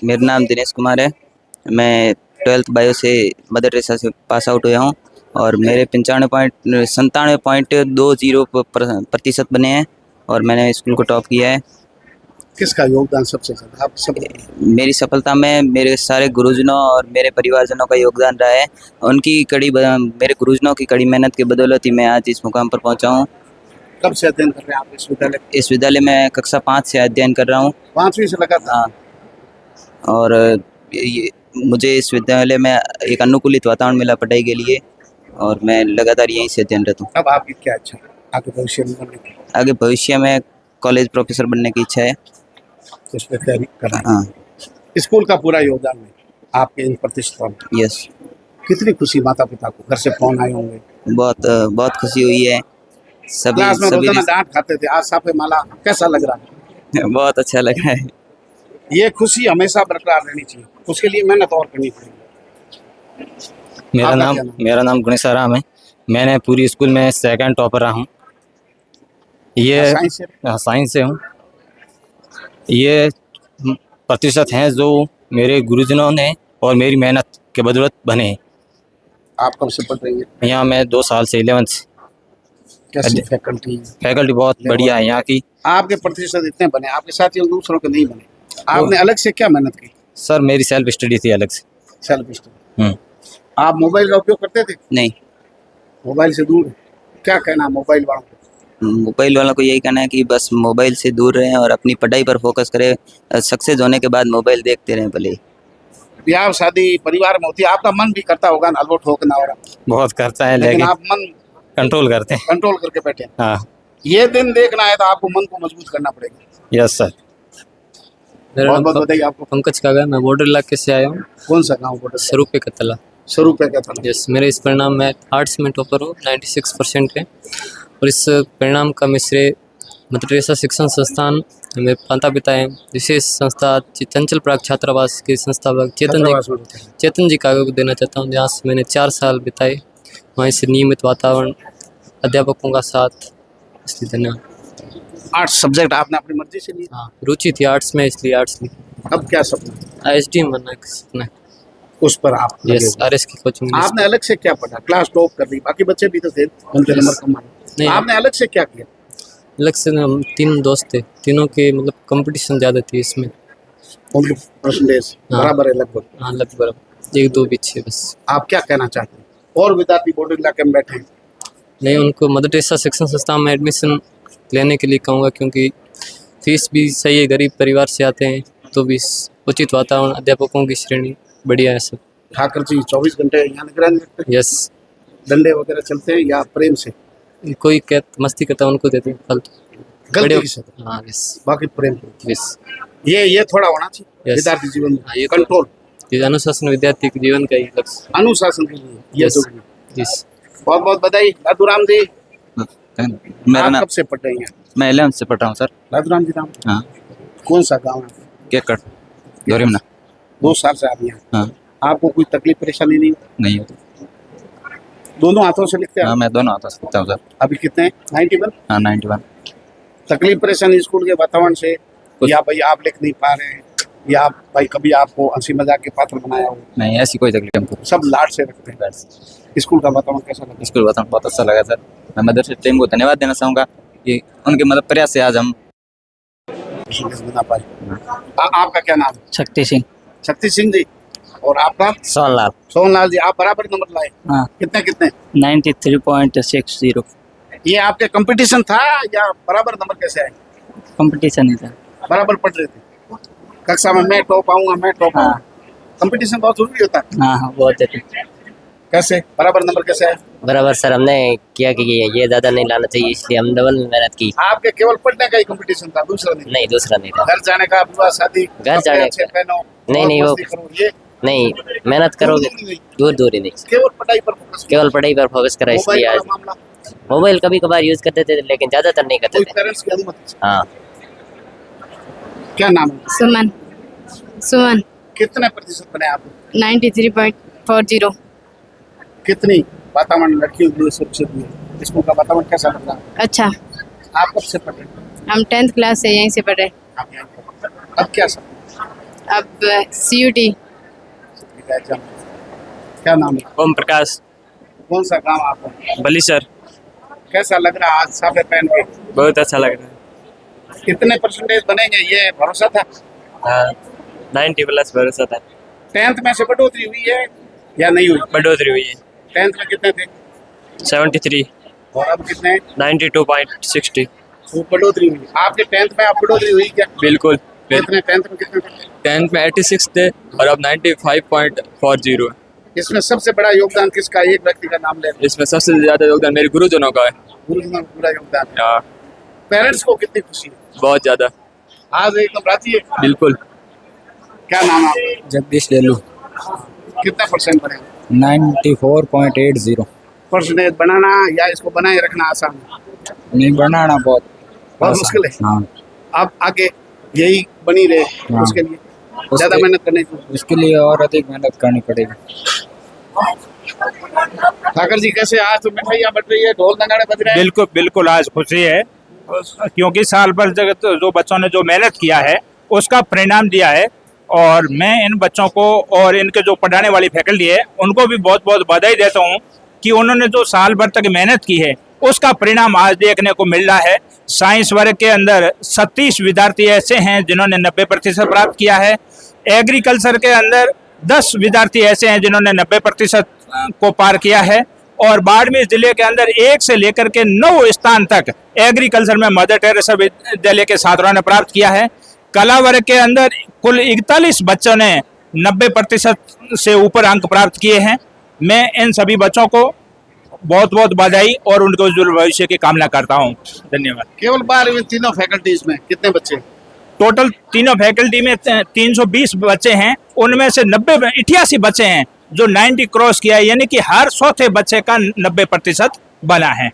मेरा नाम दिनेश कुमार है। मैं 12th बायो से मदर टेरेसा से पास आउट हुआ हूँ और मेरे 97.20% बने हैं और मैंने स्कूल को टॉप किया है। किसका योगदान सबसे ज़्यादा आप सब? मेरी सफलता में मेरे सारे गुरुजनों और मेरे परिवारजनों का योगदान रहा है। मेरे गुरुजनों की कड़ी मेहनत की बदौलत ही मैं आज इस मुकाम पर पहुँचा हूँ। कब से अध्ययन कर रहे हैं आप इस विद्यालय? इस विद्यालय में कक्षा 5 से अध्ययन कर रहा हूँ। 5वीं से लगातार? हाँ, और मुझे इस विद्यालय में एक अनुकूलित वातावरण मिला पढ़ाई के लिए और मैं लगातार यहीं से अध्ययनरत हूँ। अब आपकी क्या इच्छा है आगे भविष्य में बनने की? आगे भविष्य में कॉलेज प्रोफेसर बनने की इच्छा है। उस पर तैयारी कर रहे हैं? हाँ। स्कूल का पूरा योगदान है आपके इन प्रतिष्ठा में। यस। कितनी खुशी माता पिता को, घर से फोन आए होंगे? बहुत खुशी हुई है। क्लास में रोजाना डांट खाते थे, आज साफे माला, कैसा लग रहा है? बहुत अच्छा लग रहा है। ये खुशी हमेशा बरकरार रहनी चाहिए, उसके लिए मेहनत और करनी पड़ेगी। मेरा नाम गणेश राम है। मैंने पूरी स्कूल में सेकंड टॉपर रहा हूँ। ये साइंस से हूँ। ये प्रतिशत हैं जो मेरे गुरुजनों ने और मेरी मेहनत के बदौलत बने हैं। आप कब से पढ़ रही हैं? यहाँ मैं 2 साल से 11th से। कैसी फैकल्टी बहुत बढ़िया है यहाँ की। आपके प्रतिशत इतने बने, आपके साथियों दूसरों के नहीं बने, आपने अलग से क्या मेहनत की? सर मेरी सेल्फ स्टडी थी अलग से। Self study. आप मोबाइल का उपयोग करते थे? नहीं। मोबाइल से दूर? क्या कहना मोबाइल वालों को? मोबाइल वालों को यही कहना है कि बस मोबाइल से दूर रहें और अपनी पढ़ाई पर फोकस करें। सक्सेस होने के बाद मोबाइल देखते रहें भले। ब्याह शादी परिवार में होती है, आपका मन भी करता होगा ना अलवट ठोकना हो रहा? बहुत करता है, लेकिन आप मन कंट्रोल करते हैं। कंट्रोल करके बैठे। हाँ। ये दिन देखना है तो आपको मन को मजबूत करना पड़ेगा। Yes sir. बहुत बताइए आपको। पंकज कागा, मैं बॉर्डर इलाके से आया हूँ। कौन सा गाँव? बॉर्डर। स्वरूप का तला। स्वरूप का तला। यस, मेरे इस परिणाम में आर्ट्स में टॉपर हूँ, 96% है। और इस परिणाम का मैं श्रेय मदर टेरेसा शिक्षण संस्थान, मेरे माता पिता हैं, विशेष संस्था चंचल प्राग छात्रावास के संस्थापक चेतन जी कागा को देना चाहता हूँ, जहाँ से मैंने 4 साल बिताए। वहीं से नियमित वातावरण, अध्यापकों का साथ, इसलिए धन्यवाद। आर्ट्स सब्जेक्ट आपने अपनी मर्जी से लिया? हाँ, रुचि थी आर्ट्स में, इसलिए आर्ट्स ली। अब क्या सपना? ISDM बनना का सपना है। उस पर आप? यस, RS की कोचिंग। आपने अलग से क्या पढ़ा? क्लास टॉप कर ली, बाकी बच्चे भी तो थे, उनके नंबर कम आए। आपने अलग से क्या किया? अलग से हम 3 दोस्त थे, तीनों के मतलब कंपटीशन ज़्यादा थी इसमें। उनके परसेंटेज बराबर है लगभग? हाँ, लगभग बराबर, 1-2 पीछे बस। आप क्या कहना चाहते हैं? और विद्यार्थी बॉर्डर इलाके में बैठे हैं, नहीं, उनको मदर टेरेसा शिक्षण संस्थान में एडमिशन लेने के लिए कहूँगा, क्योंकि फीस भी सही है, गरीब परिवार से आते हैं तो भी उचित वातावरण, अध्यापकों की श्रेणी बढ़िया है सब। ठाकर जी 24 घंटे यहाँ निगरानी रखते हैं? यस। डंडे वगैरह चलते हैं या प्रेम से? कोई मस्ती करता है उनको देते हैं फालतू। गलती से? हाँ, यस। बाकी प्रेम। यस। ये थोड़ा होना चाहिए विद्यार्थी जीवन में, कंट्रोल। ये अनुशासन विद्यार्थी के जीवन का ही लक्ष्य। अनुशासन के लिए ये जरूरी। यस। बहुत बहुत बधाई लादूराम जी। मेरा नाम कब से पढ़ रही हैं? मैं 11th से पढ़ रहा हूँ सर। लादूराम जी नाम? हाँ। कौन सा गाँव है? केकड़, गौरीमना। 2 साल से आ रही हैं? हाँ। आपको कोई तकलीफ परेशानी नहीं होती? दोनों हाथों से लिखते हैं? हाँ, मैं दोनों हाथों से लिखता हूँ सर। अभी कितने? 91? हाँ, 91। तकलीफ परेशानी स्कूल के वातावरण से, या भाई आप लिख नहीं पा रहे हैं, या भाई कभी आपको हंसी मजाक के पात्र बनाया हो? नहीं, ऐसी कोई तकलीफ हमको। सब लाड से रखते हैं। स्कूल का वातावरण कैसा लगा? स्कूल वातावरण बहुत अच्छा लगा सर। मैं मदरसा टीम को धन्यवाद देना चाहूँगा कि उनके मतलब प्रयास से आज हम बना पाए। आपका क्या नाम? शक्ति सिंह। शक्ति सिंह जी। और आपका? सोनलाल। सोनलाल जी, आप बराबर नंबर लाए? हाँ। कितने? 93.60। ये आपके कंपटीशन था या बराबर नंबर कैसे आए? कंपटीशन ही था। बराबर पढ़ रहे थे कक्षा में, मैं टॉप आऊंगा, मैं टॉप आऊंगा। कंपटीशन बहुत जरूरी होता है। हाँ, बहुत जरूरी। कैसे बराबर नंबर कैसे आए? बराबर सर, हमने किया कि ये ज़्यादा नहीं लाना चाहिए, इसलिए हम डबल मेहनत की। आपके केवल पढ़ने का ही कंपटीशन था, दूसरा नहीं? नहीं, दूसरा नहीं था। घर जाने का, विवाह शादी, घर जाने का नहीं, वो नहीं, मेहनत करोगे दूर ही नहीं, केवल पढ़ाई पर फोकस करा। इसलिए आज मोबाइल कभी कभार यूज करते थे, लेकिन ज्यादातर नहीं करते थे। हाँ। क्या नाम है? सुमन। कितने प्रतिशत बने आप? 93.40। कितनी वातावरण लड़कियों के लिए सुरक्षित है? स्कूल का वातावरण कैसा लग रहा है? अच्छा। आप कब से पढ़ रहे हैं? हम 10th क्लास से यहीं से पढ़ रहे हैं। अब क्या सब? अब CUT क्या नाम है? ओम प्रकाश कौन सा काम आपका? बलीसर। कैसा लग रहा है आज साफे पहन के? बहुत अच्छा लग रहा है। कितने परसेंटेज बनेंगे ये भरोसा था? हाँ 90+ भरोसा था। 10th में से बढ़ोतरी हुई है या नहीं हुई? बढ़ोतरी हुई है। 10th में कितने थे 73 और अब कितने? 92.60। वो बढ़ोतरी हुई। आपके 10th में आप बढ़ोतरी हुई क्या? बिल्कुल। कितने 10th में कितने थे? 10th में 86 थे और अब 95.40 है। इसमें सबसे बड़ा योगदान किसका? एक व्यक्ति का नाम ले। इसमें सबसे ज्यादा योगदान मेरे गुरुजनों का है। गुरुजनों का पूरा योगदान है। हाँ, पेरेंट्स को कितनी खुशी है? बहुत ज्यादा। आज एकदम राजी है। बिल्कुल। क्या नाम है आपका? जगदीश लेलू। कितना परसेंट बने? 94.80। परसेंटेज बनाना या इसको बनाए रखना आसान है? नहीं, बनाना बहुत मुश्किल है। हाँ, अब आगे यही बनी रहे हाँ। उसके लिए ज्यादा मेहनत करनी चाहिए। उसके लिए और अधिक मेहनत करनी पड़ेगी। ठाकर जी कैसे? आज तो मिठाइयाँ बट रही है, ढोल नगाड़े बज रहे हैं। बिल्कुल बिल्कुल आज खुशी है क्योंकि साल भर जो बच्चों ने जो मेहनत किया है उसका परिणाम दिया है और मैं इन बच्चों को और इनके जो पढ़ाने वाली फैकल्टी है उनको भी बहुत बहुत बधाई देता हूँ कि उन्होंने जो साल भर तक मेहनत की है उसका परिणाम आज देखने को मिल रहा है। साइंस वर्ग के अंदर 37 विद्यार्थी ऐसे हैं जिन्होंने 90% प्राप्त किया है। एग्रीकल्चर के अंदर 10 विद्यार्थी ऐसे हैं जिन्होंने 90% को पार किया है और बाड़मेर जिले के अंदर 1 से लेकर के 9 स्थान तक एग्रीकल्चर में मदर टेरेसा विद्यालय के छात्रों ने प्राप्त किया है। कला वर्ग के अंदर कुल 41 बच्चों ने 90% से ऊपर अंक प्राप्त किए हैं। मैं इन सभी बच्चों को बहुत बहुत बधाई और उनके उज्जवल भविष्य की कामना करता हूं। धन्यवाद। केवल 12वीं तीनों फैकल्टीज में कितने बच्चे? टोटल तीनों फैकल्टी में 320 बच्चे हैं, उनमें से 88 बच्चे हैं जो 90 क्रॉस किया है, यानी कि हर चौथे बच्चे का 90% बना है।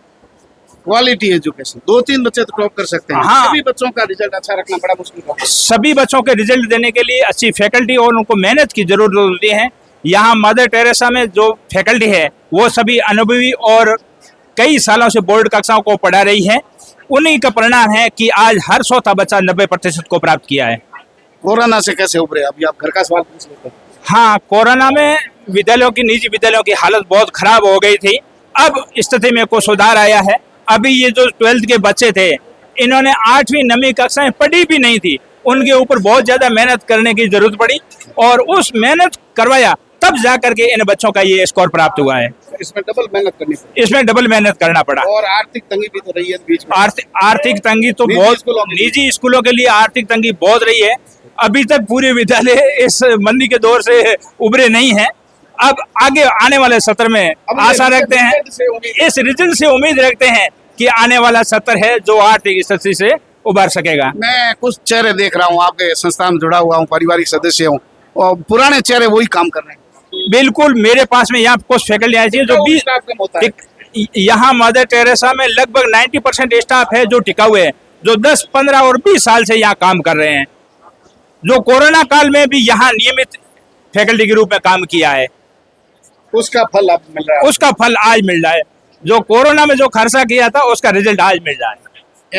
Quality education. 2-3 बच्चे तो टॉप कर सकते हैं। हाँ। सभी बच्चों का रिजल्ट अच्छा रखना बड़ा मुश्किल है। सभी बच्चों के रिजल्ट देने के लिए अच्छी फैकल्टी और उनको मेहनत की जरूरत होती है। यहाँ मदर टेरेसा में जो फैकल्टी है वो सभी अनुभवी और कई सालों से बोर्ड कक्षाओं को पढ़ा रही है। उन्हीं का परिणाम है कि आज हर चौथा बच्चा 90% को प्राप्त किया है। कोरोना से कैसे उभरे? अभी आप घर का सवाल पूछ लेते हैं। हाँ, कोरोना में विद्यालयों की निजी विद्यालयों की हालत बहुत खराब हो गई थी। अब स्थिति में कुछ सुधार आया है। अभी ये जो 12th के बच्चे थे इन्होंने 8वीं 9वीं कक्षाएं पढ़ी भी नहीं थी, उनके ऊपर बहुत ज्यादा मेहनत करने की जरूरत पड़ी और उस मेहनत करवाया तब जा करके इन बच्चों का ये स्कोर प्राप्त हुआ है। इसमें डबल मेहनत करनी पड़ी। इसमें डबल मेहनत करना पड़ा और आर्थिक तंगी भी तो रही है बीच में। आर्थिक तंगी तो निजी बहुत स्कूलों में। निजी स्कूलों के लिए आर्थिक तंगी बहुत रही है। अभी तक पूरे विद्यालय इस मंदी के दौर से उभरे नहीं हैं। अब आगे आने वाले सत्र में अब आशा ये रखते हैं, रिजल्ट से उम्मीद- इस रिजल्ट से उम्मीद रखते हैं कि आने वाला सत्र है जो आर्थिक स्थिति से उभर सकेगा। मैं कुछ चेहरे देख रहा हूँ, आपके संस्थान में जुड़ा हुआ हूँ, पारिवारिक सदस्य हूँ और पुराने चेहरे वही काम कर रहे हैं। बिल्कुल, मेरे पास में यहाँ कुछ फैकल्टी आई थी जो टिकाऊ 20 स्टाफ कम होता है। यहाँ मदर टेरेसा में लगभग 90% स्टाफ है जो टिकाऊ है, जो 10, 15 और 20 साल से यहाँ काम कर रहे हैं, जो कोरोना काल में भी यहाँ नियमित फैकल्टी के रूप में काम किया है। उसका फल अब मिल रहा है। उसका फल आज मिल रहा है। जो कोरोना में जो खर्चा किया था उसका रिजल्ट आज मिल रहा है।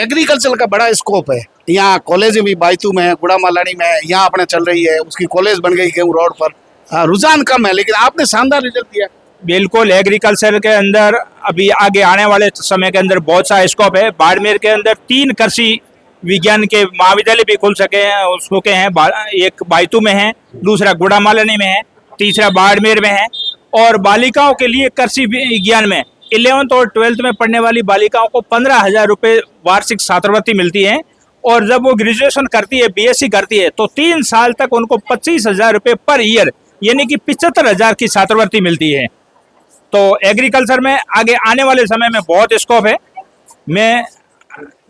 एग्रीकल्चर का बड़ा स्कोप है। यहाँ कॉलेज भी बायतू में है, गुड़ामालानी में है, यहाँ अपने चल रही है, उसकी कॉलेज बन गई गेहूं रोड पर। रुझान कम है लेकिन आपने शानदार रिजल्ट दिया। बिल्कुल, एग्रीकल्चर के अंदर अभी आगे आने वाले समय के अंदर बहुत सा स्कोप है। बाड़मेर के अंदर 3 कृषि विज्ञान के महाविद्यालय भी खुल सके हैं, उसको के हैं, एक बायतू में है, दूसरा गुड़ामालानी में है, तीसरा बाड़मेर में है। और बालिकाओं के लिए कृषि विज्ञान में 11th और 12th में पढ़ने वाली बालिकाओं को 15,000 रुपये वार्षिक छात्रवृत्ति मिलती है और जब वो ग्रेजुएशन करती है, BSc करती है, तो 3 साल तक उनको 25,000 रुपये पर ईयर यानी कि 75,000 की छात्रवृत्ति मिलती है। तो एग्रीकल्चर में आगे आने वाले समय में बहुत स्कोप है। मैं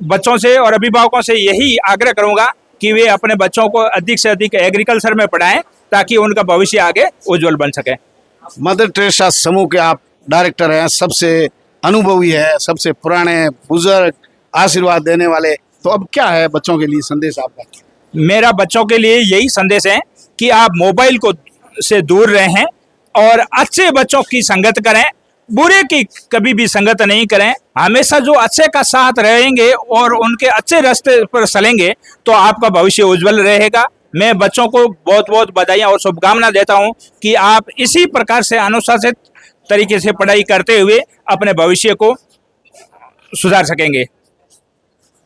बच्चों से और अभिभावकों से यही आग्रह करूंगा कि वे अपने बच्चों को अधिक से अधिक एग्रीकल्चर में पढ़ाएं ताकि उनका भविष्य आगे उज्जवल बन सके। मदर टेरेसा समूह के आप डायरेक्टर हैं, सबसे अनुभवी है, सबसे पुराने बुजुर्ग, आशीर्वाद देने वाले। तो अब क्या है बच्चों के लिए संदेश आपका? मेरा बच्चों के लिए यही संदेश है कि आप मोबाइल को से दूर रहें और अच्छे बच्चों की संगत करें, बुरे की कभी भी संगत नहीं करें। हमेशा जो अच्छे का साथ रहेंगे और उनके अच्छे रास्ते पर चलेंगे तो आपका भविष्य उज्जवल रहेगा मैं बच्चों को बहुत बहुत बधाइयाँ और शुभकामना देता हूँ कि आप इसी प्रकार से अनुशासित तरीके से पढ़ाई करते हुए अपने भविष्य को सुधार सकेंगे।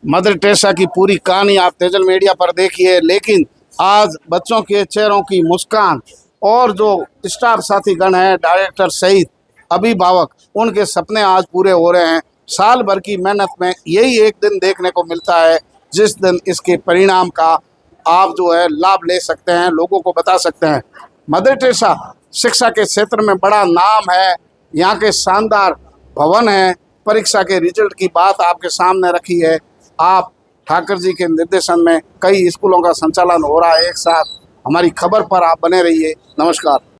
मदर टेरेसा की पूरी कहानी आप तेजल मीडिया पर देखिए, लेकिन आज बच्चों के चेहरों की मुस्कान और जो स्टाफ साथीगण हैं, डायरेक्टर सहित अभिभावक, उनके सपने आज पूरे हो रहे हैं। साल भर की मेहनत में यही एक दिन देखने को मिलता है जिस दिन इसके परिणाम का आप जो है लाभ ले सकते हैं, लोगों को बता सकते हैं। मदर टेरेसा शिक्षा के क्षेत्र में बड़ा नाम है, यहाँ के शानदार भवन हैं, परीक्षा के रिजल्ट की बात आपके सामने रखी है। आप ठाकर जी के निर्देशन में कई स्कूलों का संचालन हो रहा है एक साथ। हमारी खबर पर आप बने रहिए। नमस्कार।